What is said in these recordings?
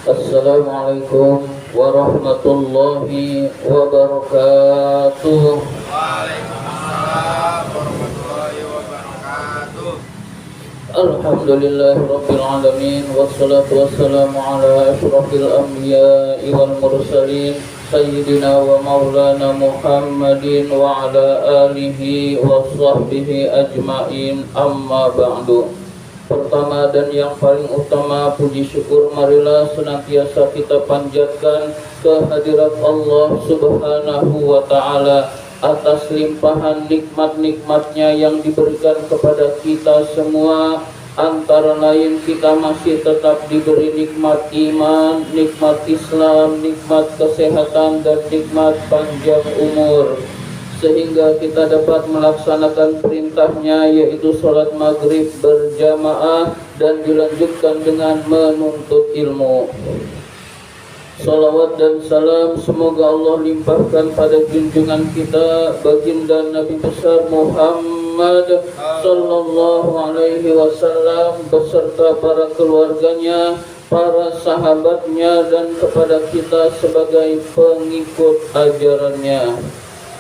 Assalamualaikum warahmatullahi wabarakatuh. Waalaikumsalam warahmatullahi wabarakatuh. Alhamdulillahirabbil alamin wassalatu wassalamu ala asyrafil anbiya'i wal mursalin sayyidina wa maulana Muhammadin wa ala alihi wa sahbihi ajmain, amma ba'du. Pertama dan yang paling utama, puji syukur marilah senantiasa kita panjatkan kehadirat Allah Subhanahu wa ta'ala atas limpahan nikmat-nikmatnya yang diberikan kepada kita semua. Antara lain kita masih tetap diberi nikmat iman, nikmat Islam, nikmat kesehatan, dan nikmat panjang umur, sehingga kita dapat melaksanakan perintahnya, yaitu sholat maghrib berjamaah dan dilanjutkan dengan menuntut ilmu. Salawat dan salam semoga Allah limpahkan pada junjungan kita baginda Nabi besar Muhammad sallallahu alaihi wasallam beserta para keluarganya, para sahabatnya, dan kepada kita sebagai pengikut ajarannya.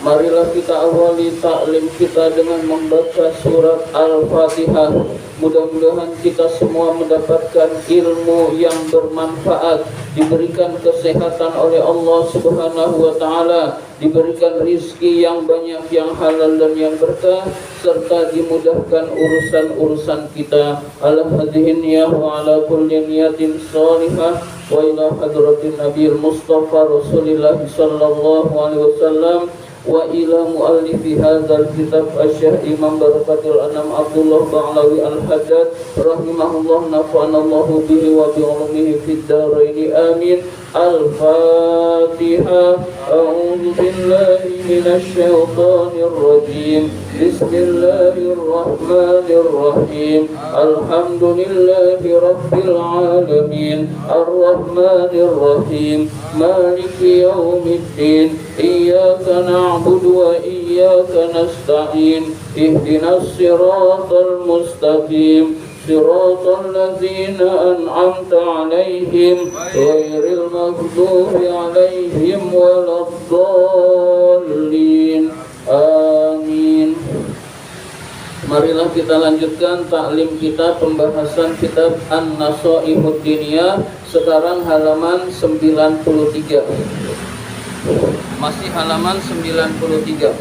Marilah kita awali taklim kita dengan membaca surat Al-Fatihah. Mudah-mudahan kita semua mendapatkan ilmu yang bermanfaat, diberikan kesehatan oleh Allah Subhanahu wa ta'ala, diberikan rizki yang banyak, yang halal dan yang berkah, serta dimudahkan urusan-urusan kita. Ala hadhihi niyah wa ala kulli niyatin salihah wa ila hadratin Nabiul Mustafa Rasulillah sallallahu alaihi wasallam wa ila muallifi hadzal kitab asy-syekh Imam Barakatul Anam Abdullah Ba'lawi Al-Haddad rahimahullah, nafa'anallahu bihi wa bi ulumihi fid dharain amin. Al-Fatihah. A'udzu billahi minasy syaithanir rajim. Bismillahirrahmanirrahim. Alhamdulillahi rabbil alamin. Ar-Rahmanir Rahim. Maliki yaumiddin. Iyyaka na'budu wa iyyaka nasta'in. Ihdinas siratal mustaqim. Siratal ladzina an'amta 'alaihim ghairil maghdubi 'alaihim waladdallin. Amin. Marilah kita lanjutkan taklim kita, pembahasan kitab An-Nasaihud Diniyah. Sekarang halaman 93. Masih halaman 93.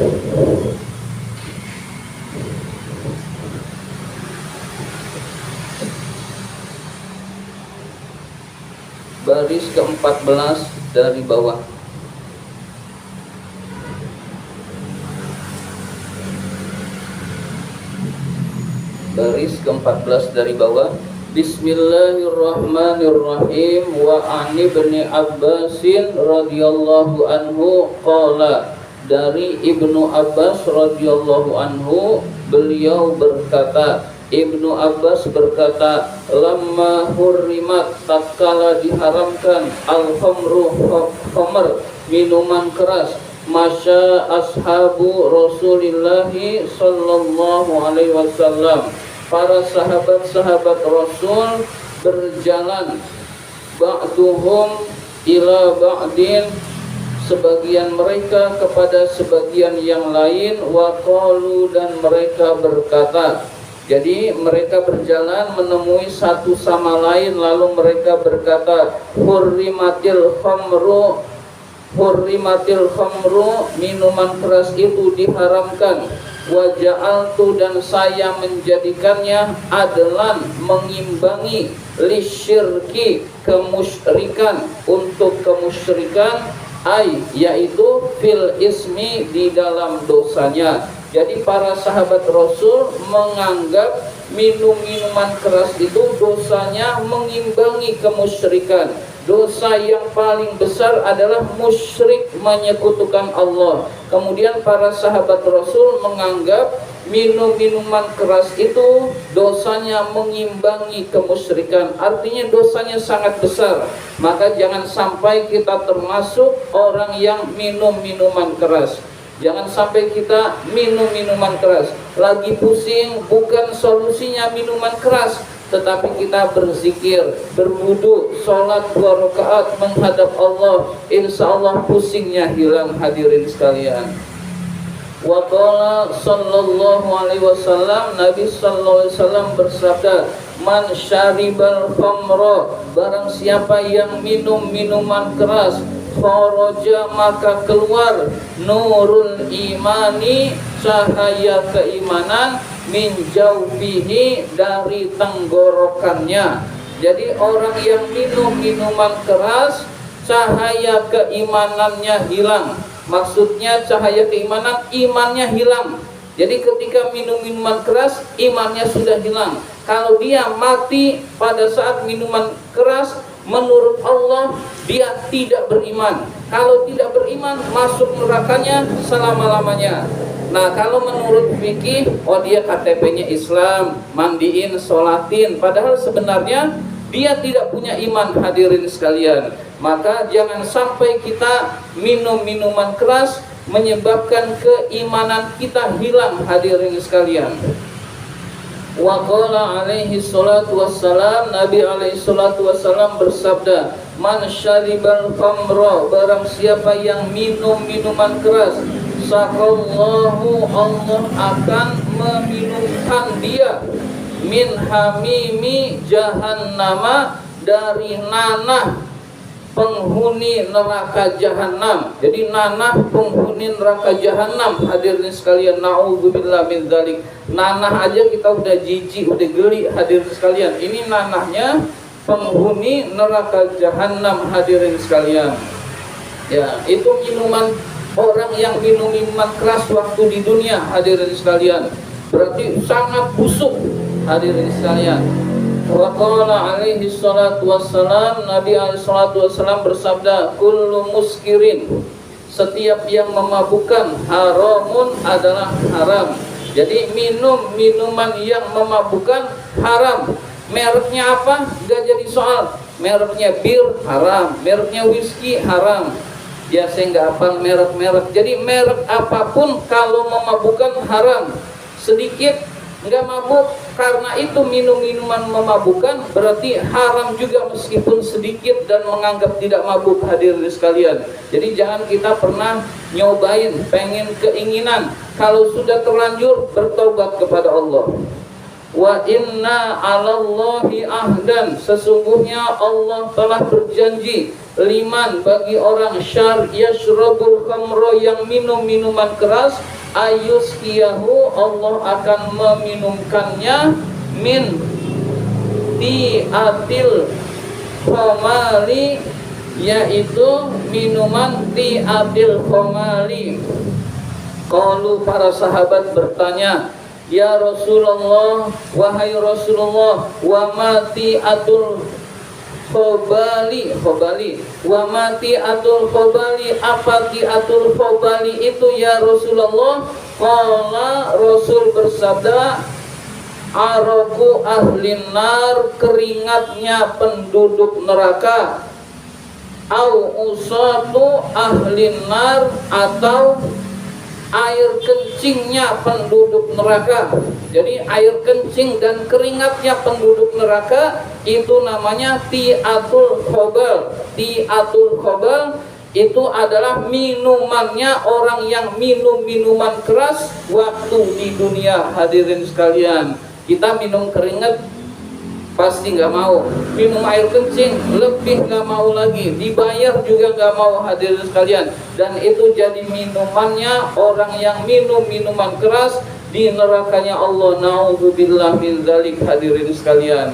Baris ke-14 dari bawah. Baris ke-14 dari bawah. Bismillahirrahmanirrahim. Wa an ibni Abbasin radhiyallahu anhu qala, dari Ibnu Abbas radhiyallahu anhu beliau berkata, Ibnu Abbas berkata, lamma hurrimat, tatkala diharamkan, al-khamru, khamr, minuman keras, masya ashabu Rasulillahi sallallahu alaihi wasallam, para sahabat-sahabat Rasul berjalan, ba'duhum ila ba'din, sebagian mereka kepada sebagian yang lain, wa qalu, dan mereka berkata. Jadi mereka berjalan menemui satu sama lain, lalu mereka berkata, hurrimatil khamru, minuman keras itu diharamkan, wa ja'altu, dan saya menjadikannya, adlan, mengimbangi, lisyirki, kemusyrikan, untuk kemusyrikan, yaitu fil ismi, di dalam dosanya. Jadi para sahabat Rasul menganggap minum-minuman keras itu dosanya mengimbangi kemusyrikan. Dosa yang paling besar adalah musyrik, menyekutukan Allah. Kemudian para sahabat Rasul menganggap minum-minuman keras itu dosanya mengimbangi kemusyrikan, artinya dosanya sangat besar. Maka jangan sampai kita termasuk orang yang minum minuman keras. Jangan sampai kita minum minuman keras. Lagi pusing, bukan solusinya minuman keras. tetapi kita berzikir, berwudu, sholat 2 rakaat menghadap Allah, insya Allah pusingnya hilang hadirin sekalian. Wa qala sallallahu alaihi wasallam, Nabi sallallahu alaihi wasallam bersabda, man syaribal khamra, barang siapa yang minum minuman keras, kharaja maka keluar nurul imani, cahaya keimanan, min jaufihi, dari tenggorokannya. Jadi orang yang minum minuman keras, cahaya keimanannya hilang. Maksudnya cahaya keimanan, imannya hilang. Jadi ketika minum minuman keras, imannya sudah hilang. Kalau dia mati pada saat minuman keras, menurut Allah dia tidak beriman. Kalau tidak beriman, masuk nerakanya selama-lamanya. Nah, kalau menurut fikih, oh dia KTP-nya Islam, mandiin, sholatin, padahal sebenarnya dia tidak punya iman hadirin sekalian. Maka jangan sampai kita minum minuman keras menyebabkan keimanan kita hilang hadirin sekalian. Wa qala alaihi salatu wassalam, Nabi alaihi salatu wassalam bersabda, man syaribal khamra, barang siapa yang minum minuman keras, sakallahu, Allah akan meminumkan dia, min hamimi jahannama, dari nanah penghuni neraka jahanam. Jadi nanah penghuni neraka jahanam hadirin sekalian, naudzubillah min dzalik. Nanah aja kita udah jijik, udah geli hadirin sekalian. Ini nanahnya penghuni neraka jahanam hadirin sekalian. Ya, itu minuman orang yang minum minuman keras waktu di dunia hadirin sekalian, berarti sangat busuk hadirin sekalian. Wa qala alaihi salatu wassalam, Nabi alaihi salatu wassalam bersabda, kullu muskirin, setiap yang memabukkan, haramun adalah haram. Jadi minum minuman yang memabukkan haram. Mereknya apa? Gak jadi soal. Mereknya bir haram, mereknya whisky haram. Ya saya nggak hafal merek-merek. Jadi merek apapun kalau memabukkan haram. Sedikit nggak mabuk, karena itu minum minuman memabukkan berarti haram juga meskipun sedikit dan menganggap tidak mabuk hadirin sekalian. Jadi jangan kita pernah nyobain, pengen keinginan, kalau sudah terlanjur bertobat kepada Allah. Wa inna 'alallahi ahdan, sesungguhnya Allah telah berjanji, liman, bagi orang syar yashrabul khamra, yang minum minuman keras, ayuskiyahu, Allah akan meminumkannya, min tiatil khamali, yaitu minuman tiatil khamali. Qalu, para sahabat bertanya, ya Rasulullah, wahai Rasulullah, wa mati atul khobali, wa mati atul khobali, apa tiatul khobali itu ya Rasulullah? Qala, Rasul bersabda, araku ahlin nar, keringatnya penduduk neraka, au usatu ahlin nar, atau air kencingnya penduduk neraka. Jadi air kencing dan keringatnya penduduk neraka itu namanya tiatul khobal. Tiatul khobal itu adalah minumannya orang yang minum minuman keras waktu di dunia hadirin sekalian. Kita minum keringat pasti nggak mau, minum air kencing lebih nggak mau lagi, dibayar juga nggak mau hadirin sekalian. Dan itu jadi minumannya orang yang minum minuman keras di nerakanya Allah, naudzubillah min dzalik hadirin sekalian.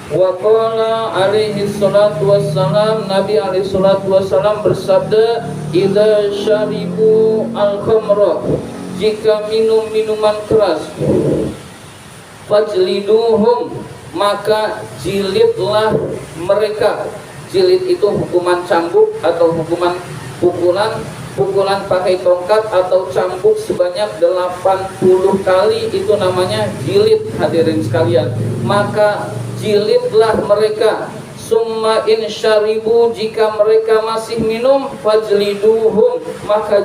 Wa qala alaihi salatu wassalam, Nabi alaihi salatu wassalam bersabda, idza syaribu al-khamra, jika minum minuman keras, fajliduhum, maka jilidlah mereka. Jilid itu hukuman cambuk atau hukuman pukulan pakai tongkat atau cambuk sebanyak 80 kali, itu namanya jilid hadirin sekalian. Maka jilidlah mereka. Summa in syaribu, jika mereka masih minum, fajliduhum, maka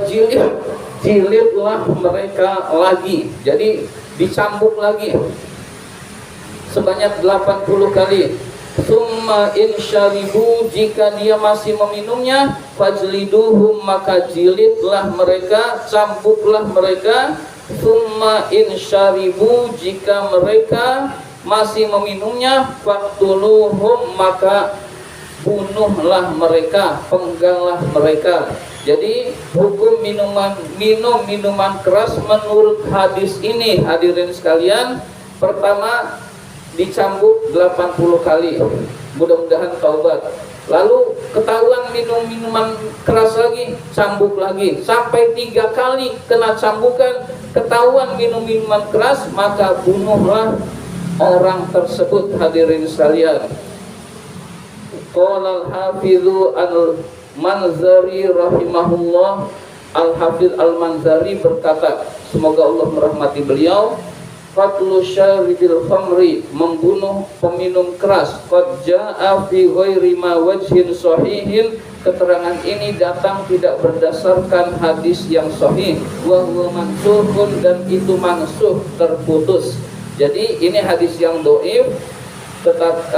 jilidlah mereka lagi. Jadi dicambuk lagi. sebanyak 80 kali. Summa in syaribu, jika dia masih meminumnya, fajliduhum, maka jilidlah mereka, cambuklah mereka. Summa in syaribu, jika mereka masih meminumnya, faqtuluhum, maka bunuhlah mereka, pengganglah mereka. Jadi hukum minum minuman keras menurut hadis ini, hadirin sekalian, pertama dicambuk 80 kali, mudah-mudahan taubat. Lalu ketahuan minum minuman keras lagi, cambuk lagi, sampai 3 kali kena cambukan, ketahuan minum minuman keras, maka bunuhlah orang tersebut, hadirin sekalian. Qala al-hafidhu al-Manzari rahimahullah, Al-Hafidh al-Manzari berkata, semoga Allah merahmati beliau, qatlu syaribil khamri, membunuh peminum keras, qad jaa'a fi ghairi ma wajhin sahihin, keterangan ini datang tidak berdasarkan hadis yang sahih, wa huwa mansukhun, dan itu mansuh, terputus. Jadi ini hadis yang dhaif, tetap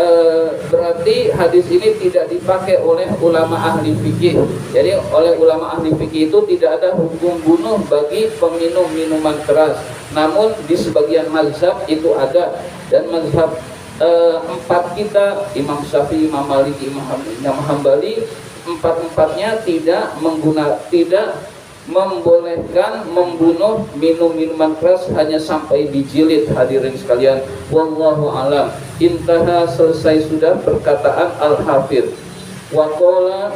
berarti hadis ini tidak dipakai oleh ulama ahli fikih. Jadi oleh ulama ahli fikih itu tidak ada hukum bunuh bagi peminum minuman keras. Namun di sebagian mazhab itu ada, dan mazhab 4 kita, Imam Syafi'i, Imam Maliki, Imam Hambali, 4-4-nya tidak membolehkan membunuh minuman keras hanya sampai dijilid, hadirin sekalian. Wallahu alam. Intaha, selesai sudah perkataan Al-Hafidh. Wa qala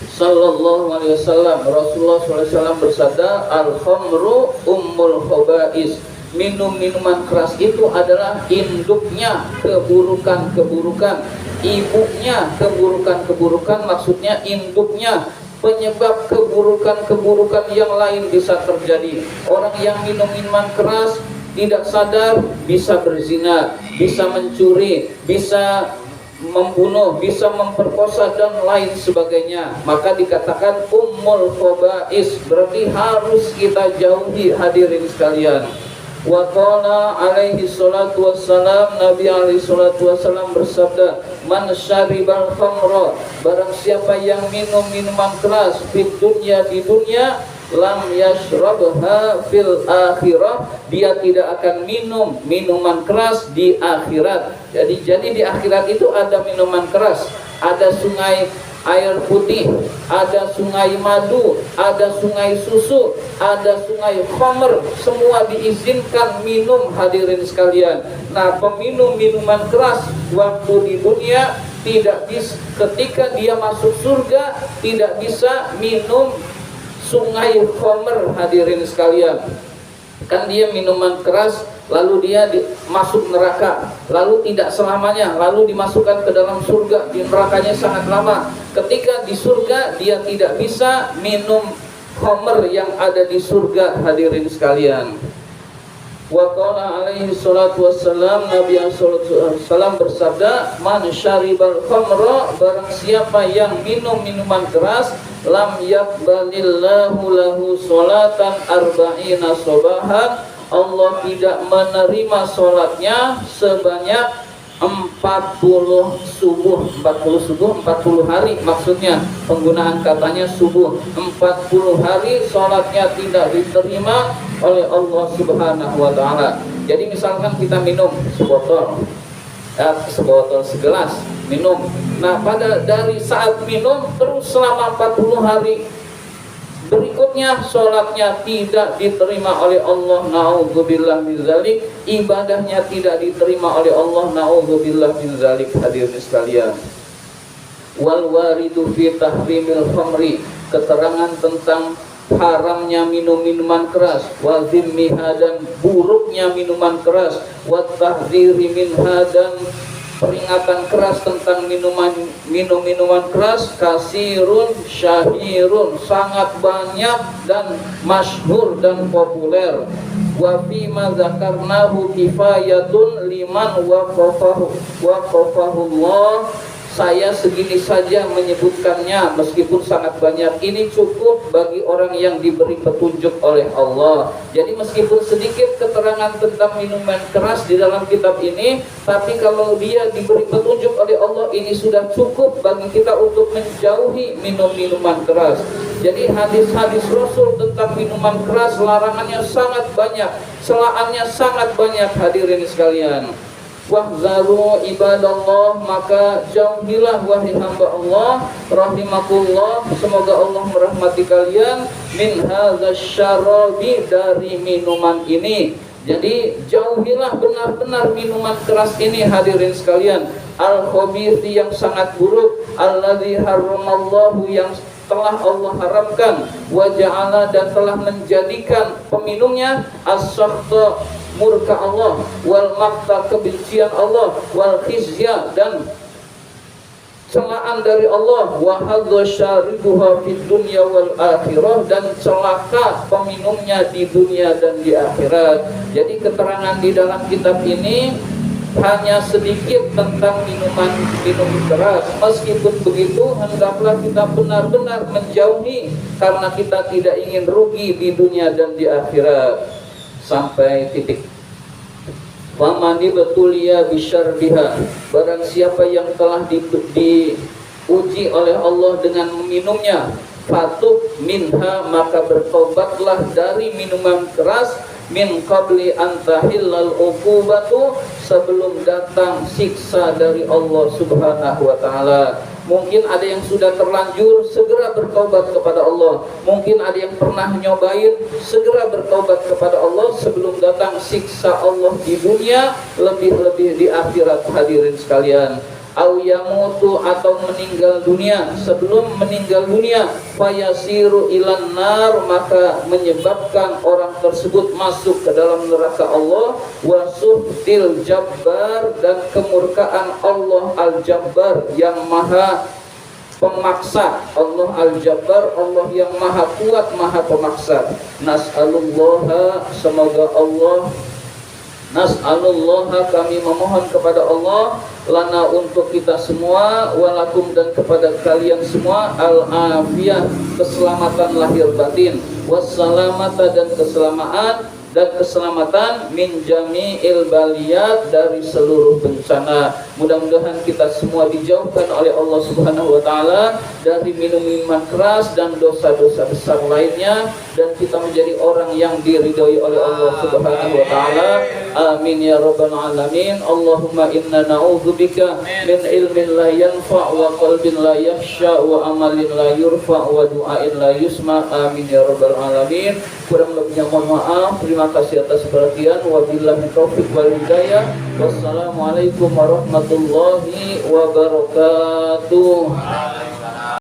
sallallahu alaihi wasallam, Rasulullah sallallahu alaihi wasallam bersabda, al-khamru ummul khaba'is, minuman keras itu adalah induknya keburukan-keburukan, ibunya keburukan-keburukan, maksudnya induknya, penyebab keburukan-keburukan yang lain bisa terjadi. Orang yang minum minuman keras tidak sadar bisa berzina, bisa mencuri, bisa membunuh, bisa memperkosa dan lain sebagainya. Maka dikatakan ummul khaba'is, berarti harus kita jauhi, hadirin sekalian. Wa qala alaihi salatu wassalam, Nabi alaihi salatu wassalam bersabda, man syaribal khamra, barang siapa yang minum minuman keras, fid dunya, di dunia, lam yashrabha fil akhirah, dia tidak akan minum minuman keras di akhirat. Jadi di akhirat itu ada minuman keras, ada sungai air putih, ada sungai madu, ada sungai susu, ada sungai khamr, semua diizinkan minum, hadirin sekalian. Nah, peminum minuman keras waktu di dunia tidak bisa, ketika dia masuk surga tidak bisa minum sungai khamr, hadirin sekalian. Kan dia minuman keras, lalu dia masuk neraka, lalu tidak selamanya, lalu dimasukkan ke dalam surga, di nerakanya sangat lama. Ketika di surga dia tidak bisa minum khamr yang ada di surga, hadirin sekalian. Wa qala alaihi salatu wassalam, Nabi sallallahu alaihi wasallam bersabda, man syaribal khamra, barang siapa yang minum minuman keras, lam yaqbalillahu lahu sholatan arba'ina sobahan, Allah tidak menerima sholatnya sebanyak 40 subuh, 40 hari, maksudnya penggunaan katanya subuh. 40 hari sholatnya tidak diterima oleh Allah Subhanahu wa ta'ala. Jadi misalkan kita minum sebotol segelas minum, nah dari saat minum terus selama 40 hari berikutnya sholatnya tidak diterima oleh Allah, na'udzubillah min dzalik, ibadahnya tidak diterima oleh Allah, na'udzubillah min dzalik, hadirin sekalian. Wal waridu fi tahrimil khamri, keterangan tentang haramnya minum minuman keras, wa zimmiha, dan buruknya minuman keras, wa tahdhiri minha, dan peringatan keras tentang minuman keras, kasirun syahirun, sangat banyak dan masyhur dan populer. Wa fi ma dzakarnahu kifayatun liman waqafahu Allah Saya segini saja menyebutkannya meskipun sangat banyak. Ini cukup bagi orang yang diberi petunjuk oleh Allah. Jadi meskipun sedikit keterangan tentang minuman keras di dalam kitab ini, tapi kalau dia diberi petunjuk oleh Allah, ini sudah cukup bagi kita untuk menjauhi minuman keras. Jadi hadis-hadis Rasul tentang minuman keras larangannya sangat banyak, celaannya sangat banyak, hadirin sekalian. Wahzaru ibadallah, maka jauhilah wahai hamba Allah rahimakumullah, semoga Allah merahmati kalian, min hadzal syarabi, dari minuman ini. Jadi jauhilah benar-benar minuman keras ini, hadirin sekalian. Al-khabith, yang sangat buruk, alladzi harramallahu, yang telah Allah haramkan, wa ja'ala, dan telah menjadikan peminumnya, as-sakhta, murka Allah, wal maqta, kebencian Allah, wal khizya, dan celaan dari Allah, wa hadza syaribuha fid dunya wal akhirah, dan celaka peminumnya di dunia dan di akhirat. Jadi keterangan di dalam kitab ini hanya sedikit tentang minum keras. Meskipun begitu, hendaklah kita benar-benar menjauhi, karena kita tidak ingin rugi di dunia dan di akhirat. Sampai titik. Famani betulia bisyarbiha, barang siapa yang telah diuji oleh Allah dengan meminumnya, fatuk minha, maka bertobatlah dari minuman keras, min qabli antahillal uqubatu, sebelum datang siksa dari Allah Subhanahu wa taala. Mungkin ada yang sudah terlanjur, segera bertobat kepada Allah. Mungkin ada yang pernah nyobain, segera bertobat kepada Allah sebelum datang siksa Allah di dunia, lebih-lebih di akhirat, hadirin sekalian. Au yamutu, atau meninggal dunia, sebelum meninggal dunia, fayasiru ilan nar, maka menyebabkan orang tersebut masuk ke dalam neraka Allah, wasuhtil jabbar, dan kemurkaan Allah al-jabbar, yang maha pemaksa. Allah al-jabbar, Allah yang maha kuat, maha pemaksa. Nas'alullaha, semoga Allah, nas'alullaha, kami memohon kepada Allah, lana, untuk kita semua, walakum, dan kepada kalian semua, al-afiyah, keselamatan lahir batin, wassalamata, dan keselamatan min jami'il baliyat, dari seluruh bencana. Mudah-mudahan kita semua dijauhkan oleh Allah Subhanahu wa taala dari minum-minuman keras dan dosa-dosa besar lainnya, dan kita menjadi orang yang diridhoi oleh Allah Subhanahu wa taala. Amin ya rabbal alamin. Allahumma inna na'udzubika min ilmin la yanfa' wa qalbin la yakhsha wa amalin la yurfa' wa du'ain la yusma. Amin ya rabbal alamin. Kurang lebihnya mohon maaf. Terima kasih atas perhatian. Wabillahi taufiq wal hidayah. Wassalamualaikum warahmatullahi wabarakatuh.